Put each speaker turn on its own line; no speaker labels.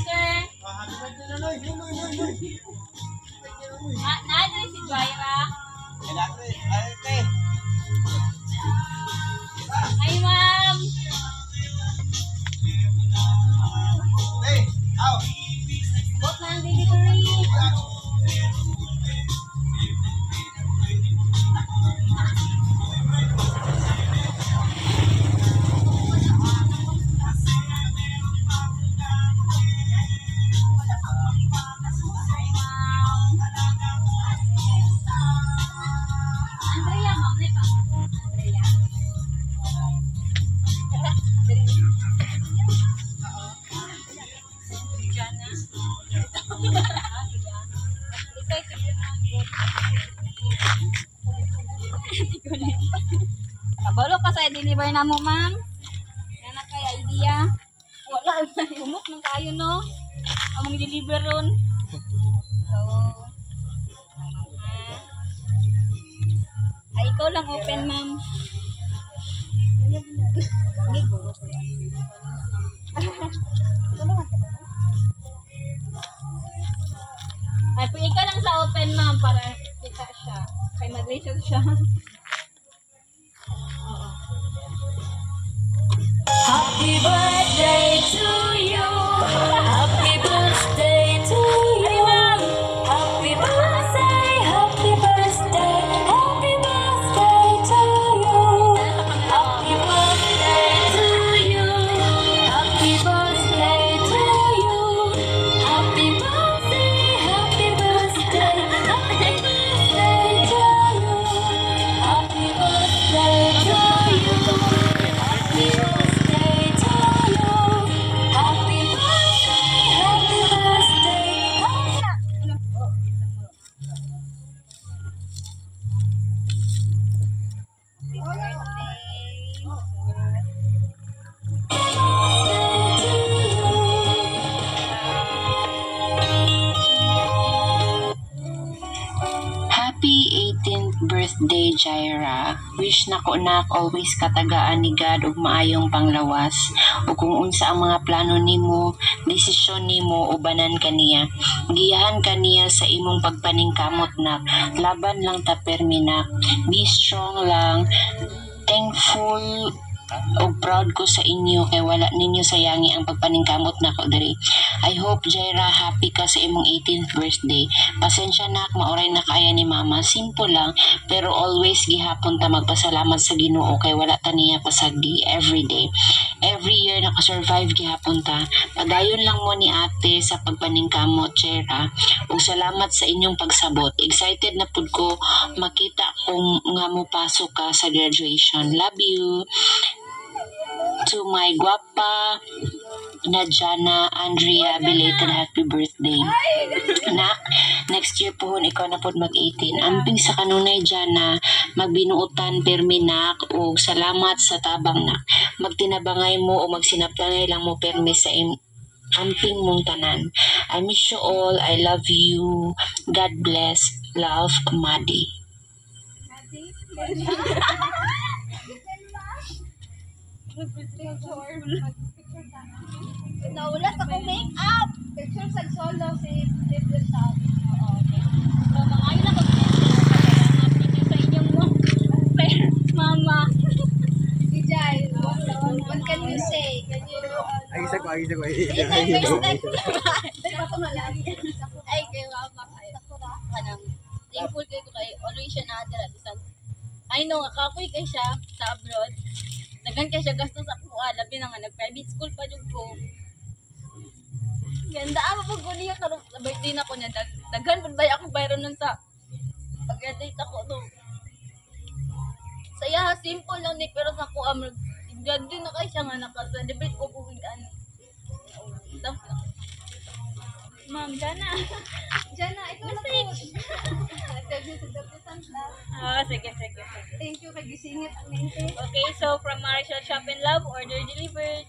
sir. Naadre si Jaira. Hi, ma'am. Book ng delivery. Andrea, ma'am. Andrea. Jana. Kabalo ka sa deliver na mo, ma'am. Yan na kaya idea. Wala, umok ng kayo, no? Among deliver ron. So, ay, ikaw lang open, ma'am. Ay, pwede ka lang sa open, ma'am, para kita siya. Kaya mag-research siya.
Happy birthday to you. Happy birthday to you. Happy birthday, happy birthday, happy birthday to you. Happy birthday to you. Happy birthday to you. Happy birthday, happy birthday, happy birthday to you. Happy birthday to you. Happy birthday.
Happy 18th birthday, Jaira. Wish na ko nak always katagaan ni God ug maayong panglawas. O kung unsa ang mga plano nimo, desisyon nimo ubanan kaniya. Giyahan kaniya sa imong pagpaningkamot nak. Laban lang ta permi nak. Be strong lang. Thankful og proud ko sa inyo kay wala ninyo sayangi ang pagpaningkamot nako diri. I hope Jaira happy ka sa imong 18th birthday. Pasensya na maoray na kaya ni mama, simple lang pero always gihapon ta magpasalamat sa Ginoo kay wala ta niya pasagdi everyday. Every year naka-survive gihapon ta. Padayon lang mo ni ate sa pagpaningkamot, Jaira. Ug salamat sa inyong pagsabot. Excited na pud ko makita kung nga mo pasok ka sa graduation. Love you. To my guwapa na Jana Andrea, belated happy birthday. Nak, next year po ikaw na po mag-18. Amping sa kanunay Jana, magbinuutan permi nak o salamat sa tabang nak. Magtinabangay mo o magsinaptangay lang mo permi sa amping mong tanan. I miss you all. I love you. God bless. Love, Madi.
Nawala sa kong make-up. Picture sa solo si David Tao. So, mga yun ako pinag sa inyong mama. Si Jai, what can you say? Can you...
Agisa ko.
Ay, kay mama kayo. Thankful kayo kay always siya na-adira. I know, kapoy kayo siya sa abroad. Naghan kaya siya gasto sa kuha, labi na nga, nag-private school pa yung ko. Ganda, po ko niya, karong birthday na ko niya, daghan, pag ako bayron nun sa pag-graduate ako, no. Saya, simple lang ni, pero sa kuha, graduate na kayo siya nga, naka-celebrate ko kung higdaan. Ma'am, Jana. Jana, ito na po. Sige.
Thank you kay gisingit ang mente.
Okay, so from Marshall Shop and Love, order delivered.